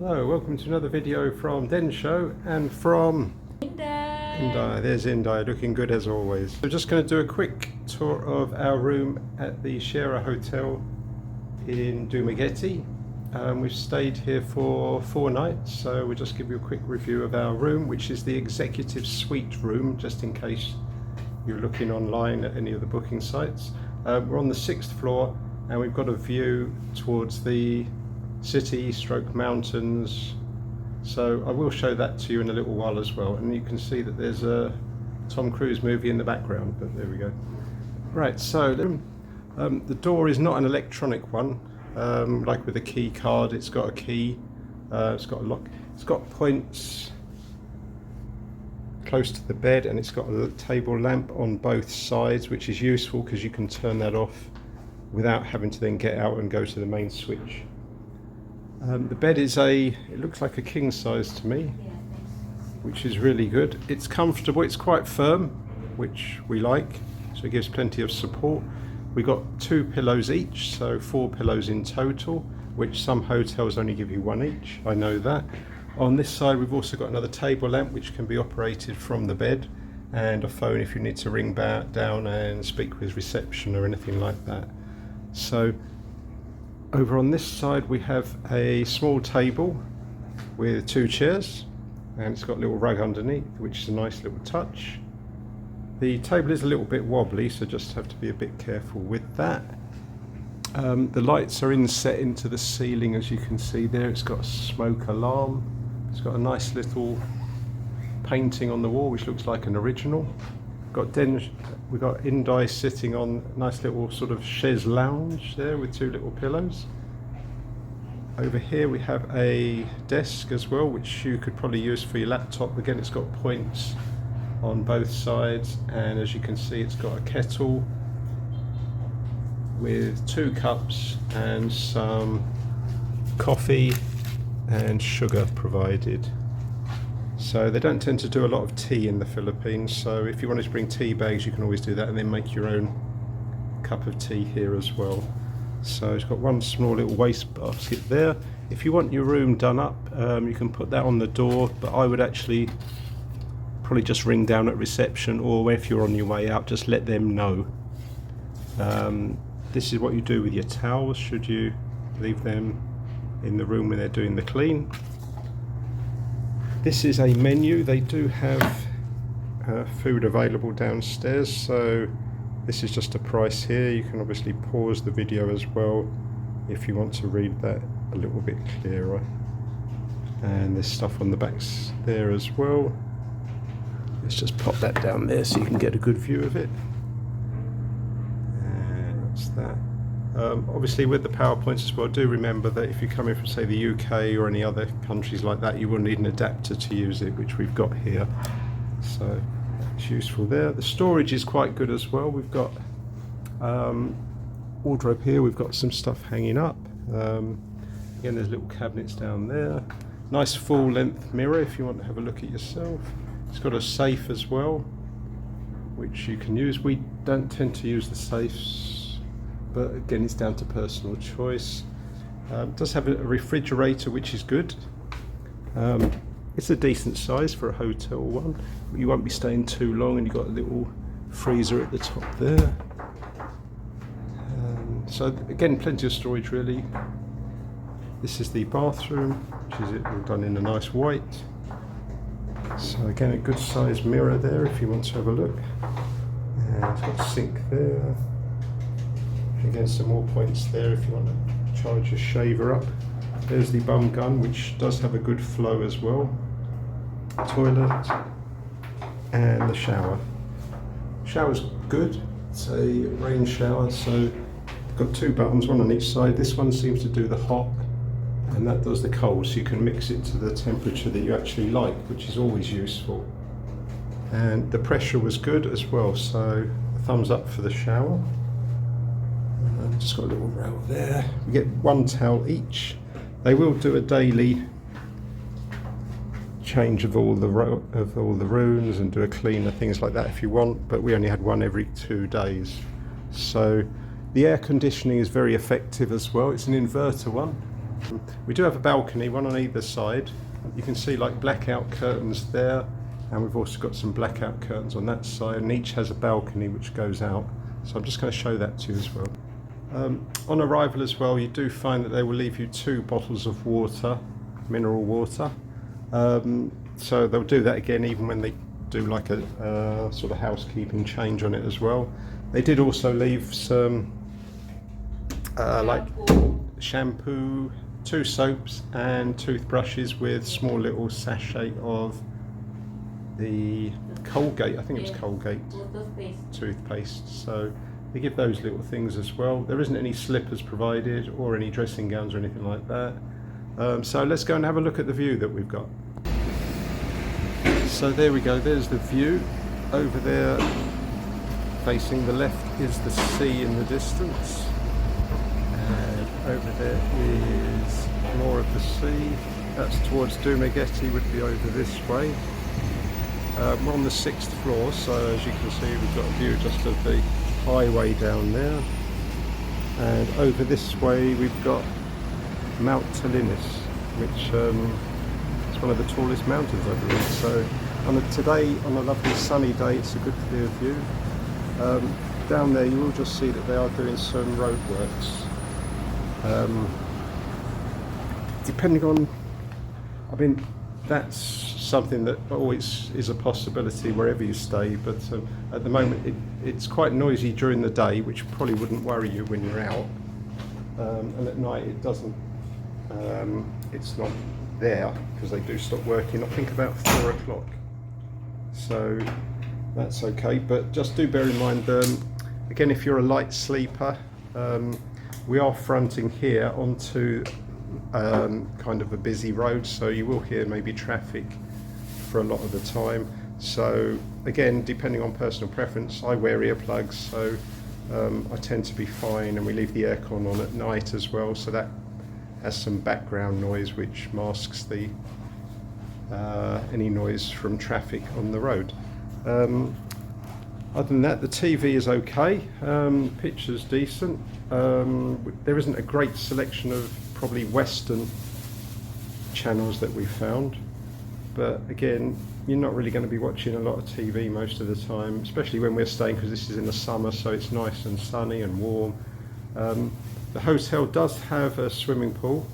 Hello, welcome to another video from Densho and from Indai. There's Indai, looking good as always. We're just going to do a quick tour of our room at the Shera Hotel in Dumaguete. We've stayed here for 4 nights, so we'll just give you a quick review of our room, which is the executive suite room, just in case you're looking online at any of the booking sites. We're on the 6th floor and we've got a view towards the city stroke mountains, so I will show that to you in a little while as well. And you can see that there's a Tom Cruise movie in the background, but there we go. Right, so the door is not an electronic one, like with a key card. It's got a key, it's got a lock, it's got points close to the bed, and it's got a table lamp on both sides, which is useful because you can turn that off without having to then get out and go to the main switch. The bed is it looks like a king size to me, which is really good. It's comfortable, it's quite firm, which we like, so it gives plenty of support. We got 2 pillows each, so 4 pillows in total, which some hotels only give you 1 each, I know that. On this side we've also got another table lamp which can be operated from the bed, and a phone if you need to ring down and speak with reception or anything like that. So over on this side we have a small table with 2 chairs, and it's got a little rug underneath, which is a nice little touch. The table is a little bit wobbly, so just have to be a bit careful with that. The lights are inset into the ceiling, as you can see there. It's got a smoke alarm. It's got a nice little painting on the wall which looks like an original. We've got Indai sitting on a nice little sort of chaise lounge there with 2 little pillows. Over here we have a desk as well, which you could probably use for your laptop. Again, it's got points on both sides, and as you can see it's got a kettle with 2 cups and some coffee and sugar provided. So they don't tend to do a lot of tea in the Philippines, so if you wanted to bring tea bags you can always do that and then make your own cup of tea here as well. So it's got one small little waste basket there. If you want your room done up, you can put that on the door, but I would actually probably just ring down at reception, or if you're on your way out just let them know. This is what you do with your towels should you leave them in the room when they're doing the clean. This is a menu. They do have food available downstairs, so this is just a price here. You can obviously pause the video as well if you want to read that a little bit clearer. And there's stuff on the backs there as well. Let's just pop that down there so you can get a good view of it. And that's that. Obviously with the PowerPoints as well, do remember that if you're coming from say the UK or any other countries like that, you will need an adapter to use it, which we've got here, so it's useful there. The storage is quite good as well. We've got wardrobe here, we've got some stuff hanging up. Again, there's little cabinets down there. Nice full length mirror if you want to have a look at yourself. It's got a safe as well, which you can use. We don't tend to use the safes, but again it's down to personal choice. It does have a refrigerator, which is good. It's a decent size for a hotel one, but you won't be staying too long, and you've got a little freezer at the top there. So again, plenty of storage really. This is the bathroom, which is all done in a nice white. So again, a good sized mirror there if you want to have a look. And it's got a sink there. Again, some more points there if you want to charge your shaver up. There's the bum gun, which does have a good flow as well. Toilet and the shower. Shower's good. It's a rain shower, so it's got 2 buttons, one on each side. This one seems to do the hot, and that does the cold, so you can mix it to the temperature that you actually like, which is always useful. And the pressure was good as well, so a thumbs up for the shower. Just got a little rail there. We get 1 towel each. They will do a daily change of all the rooms and do a cleaner, things like that if you want, but we only had one every 2 days. So the air conditioning is very effective as well. It's an inverter one, We do have a balcony, one on either side. You can see like blackout curtains there, and we've also got some blackout curtains on that side, and each has a balcony which goes out. So I'm just going to show that to you as well. On arrival as well, you do find that they will leave you 2 bottles of water, mineral water. So they'll do that again even when they do like a sort of housekeeping change on it as well. They did also leave some like shampoo, 2 soaps and toothbrushes with small little sachet of the Colgate, I think it was Colgate toothpaste. So they give those little things as well. There isn't any slippers provided or any dressing gowns or anything like that. So let's go and have a look at the view that we've got. So there we go, there's the view. Over there, facing the left, is the sea in the distance. And over there is more of the sea. That's towards Dumaguete, would be over this way. We're on the 6th floor, so as you can see we've got a view just of the highway down there. And over this way we've got Mount Tolinis, which is one of the tallest mountains, I believe. So today, on a lovely sunny day, it's a good clear view. Down there you will just see that they are doing some roadworks. Depending on, I mean, that's something that always is a possibility wherever you stay, but at the moment it's quite noisy during the day, which probably wouldn't worry you when you're out, and at night it doesn't, it's not there because they do stop working I think about 4 o'clock, so that's okay. But just do bear in mind, again, if you're a light sleeper, we are fronting here onto kind of a busy road, so you will hear maybe traffic for a lot of the time. So again, depending on personal preference, I wear earplugs, so I tend to be fine, and we leave the aircon on at night as well, so that has some background noise which masks the any noise from traffic on the road. Other than that, the TV is okay, picture's decent. There isn't a great selection of probably Western channels that we found, but again, you're not really going to be watching a lot of TV most of the time, especially when we're staying, because this is in the summer, so it's nice and sunny and warm. The hotel does have a swimming pool,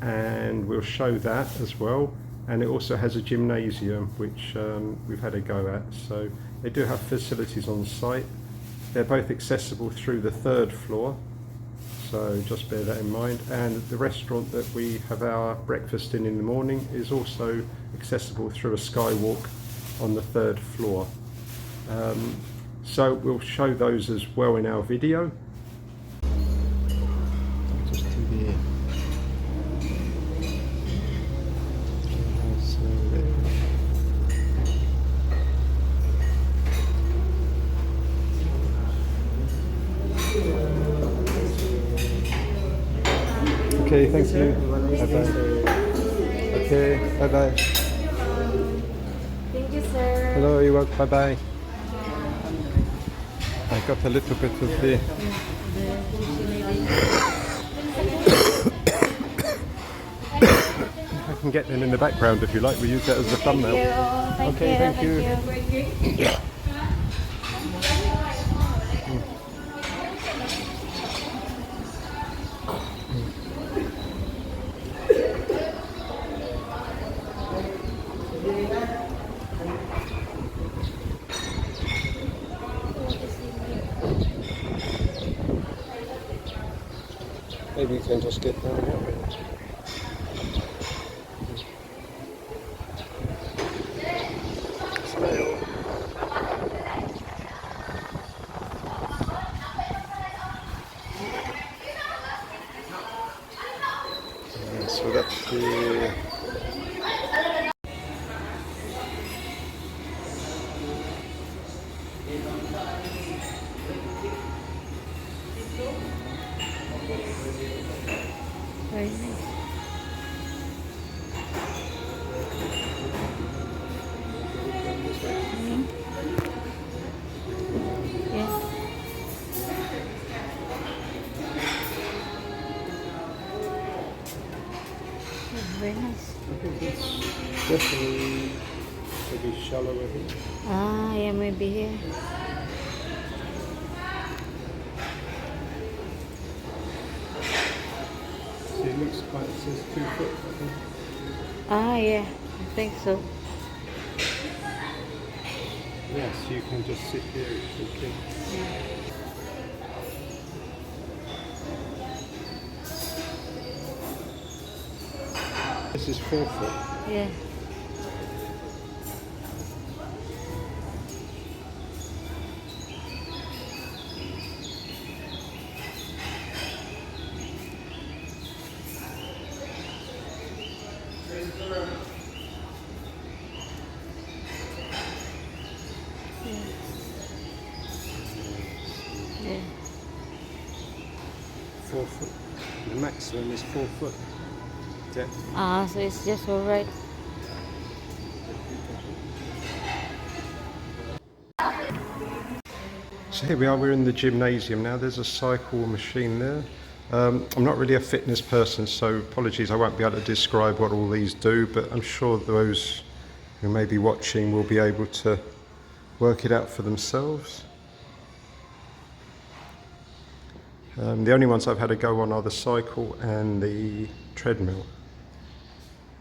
and we'll show that as well, and it also has a gymnasium which we've had a go at, so they do have facilities on site. They're both accessible through the 3rd floor, so just bear that in mind. And the restaurant that we have our breakfast in the morning is also accessible through a skywalk on the 3rd floor. So we'll show those as well in our video. Just do the Okay, thank you. Bye-bye. Okay, bye-bye. Thank you, sir. Hello, you're welcome. Bye-bye. I got a little bit of the... I can get them in the background if you like. We use that as a thumbnail. Thank you. Maybe you can just get down here. So that's the... Very nice. Yes. nice. I think it's definitely maybe shallower here. Ah, yeah, maybe here. See, it looks like it says 2 foot, I think. Ah, yeah, I think so. Yes, you can just sit here if you can. This is 4 foot. Yeah. Yeah. 4 foot. The maximum is 4 foot depth. Ah, so it's just alright. So here we are, we're in the gymnasium now. There's a cycle machine there. I'm not really a fitness person, so apologies, I won't be able to describe what all these do, but I'm sure those who may be watching will be able to work it out for themselves. The only ones I've had a go on are the cycle and the treadmill.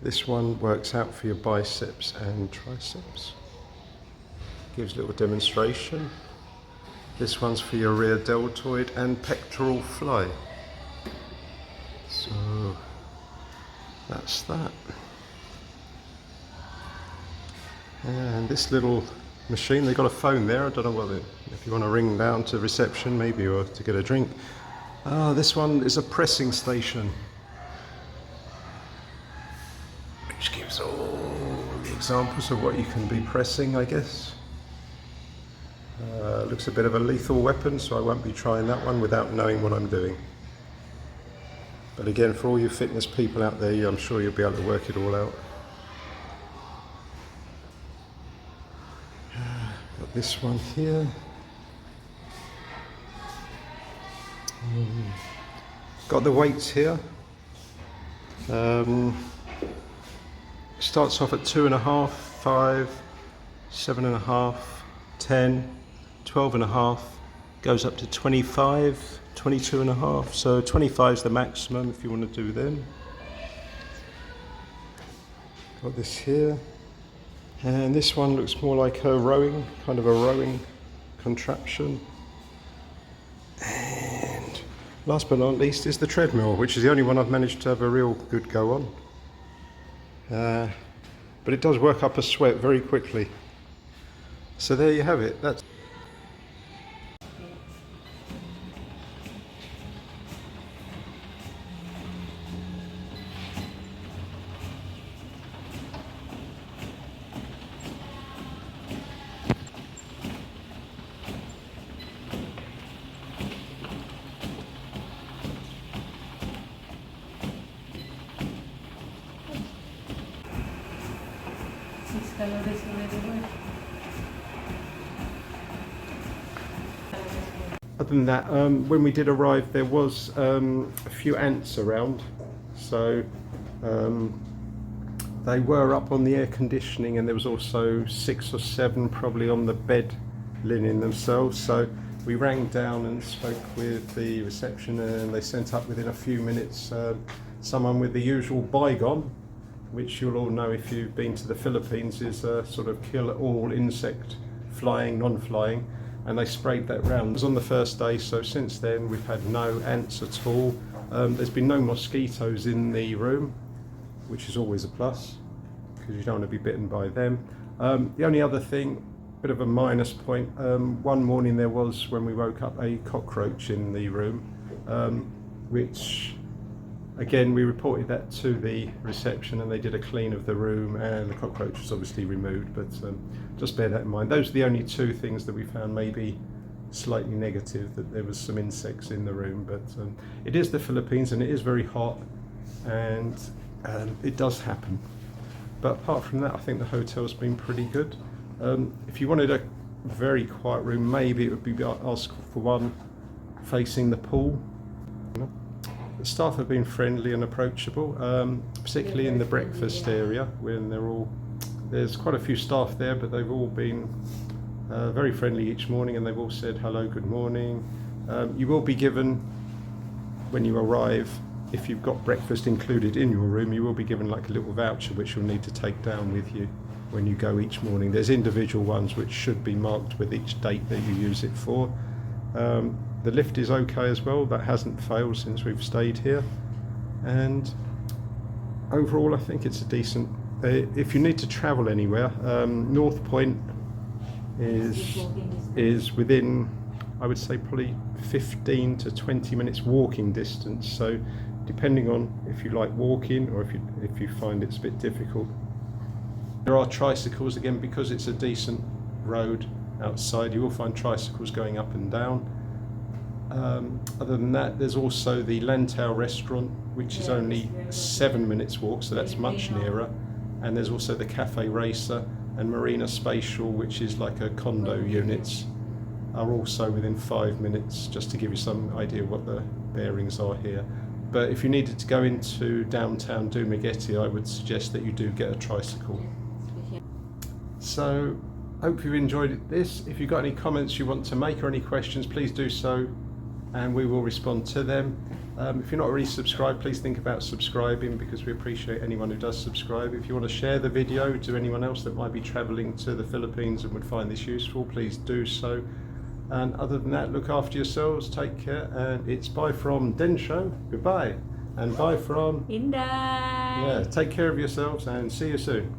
This one works out for your biceps and triceps. Gives a little demonstration. This one's for your rear deltoid and pectoral fly. So that's that. And this little machine, they've got a phone there. I don't know whether, if you want to ring down to reception maybe, or to get a drink. This one is a pressing station, which gives all the examples of what you can be pressing, I guess. Looks a bit of a lethal weapon, so I won't be trying that one without knowing what I'm doing. But again, for all you fitness people out there, I'm sure you'll be able to work it all out. Got this one here. Got the weights here. Starts off at 2.5, 5, 7.5, 10, 12.5, goes up to 25, 22.5. So 25 is the maximum if you want to do them. Got this here. And this one looks more like a rowing, kind of a rowing contraption. And last but not least is the treadmill, which is the only one I've managed to have a real good go on. But it does work up a sweat very quickly. So there you have it. That's other than that, when we did arrive, there was a few ants around, so they were up on the air conditioning, and there was also 6 or 7 probably on the bed linen themselves. So we rang down and spoke with the reception, and they sent up within a few minutes someone with the usual bygone, which you'll all know if you've been to the Philippines, is a sort of kill all insect, flying, non-flying. And they sprayed that round. It was on the first day, so since then we've had no ants at all. There's been no mosquitoes in the room, which is always a plus, because you don't want to be bitten by them. The only other thing, bit of a minus point, one morning there was, when we woke up, a cockroach in the room, which, again, we reported that to the reception, and they did a clean of the room, and the cockroach was obviously removed, but just bear that in mind. Those are the only 2 things that we found maybe slightly negative, that there was some insects in the room. But it is the Philippines, and it is very hot, and it does happen. But apart from that, I think the hotel's been pretty good. If you wanted a very quiet room, maybe it would be ask for one facing the pool. The staff have been friendly and approachable, particularly in the breakfast area when there's quite a few staff there, but they've all been very friendly each morning, and they've all said hello, good morning. You will be given, when you arrive, if you've got breakfast included in your room, you will be given like a little voucher which you'll need to take down with you when you go each morning. There's individual ones which should be marked with each date that you use it for. The lift is okay as well, that hasn't failed since we've stayed here, and overall I think it's a decent, if you need to travel anywhere, North Point is within, I would say, probably 15 to 20 minutes walking distance, so depending on if you like walking or if you find it's a bit difficult. There are tricycles, again, because it's a decent road outside, you will find tricycles going up and down. Other than that, there's also the Lantau restaurant, which is only 7 minutes walk, so that's much nearer, and there's also the Cafe Racer and Marina Spatial, which is like a condo units, are also within 5 minutes, just to give you some idea what the bearings are here. But if you needed to go into downtown Dumaguete, I would suggest that you do get a tricycle. So, hope you've enjoyed this. If you've got any comments you want to make or any questions, please do so, and we will respond to them. If you're not already subscribed, please think about subscribing, because we appreciate anyone who does subscribe. If you want to share the video to anyone else that might be travelling to the Philippines and would find this useful, please do so. And other than that, look after yourselves, take care, and it's bye from Densho, goodbye, and bye from Inday. yeah, take care of yourselves and see you soon.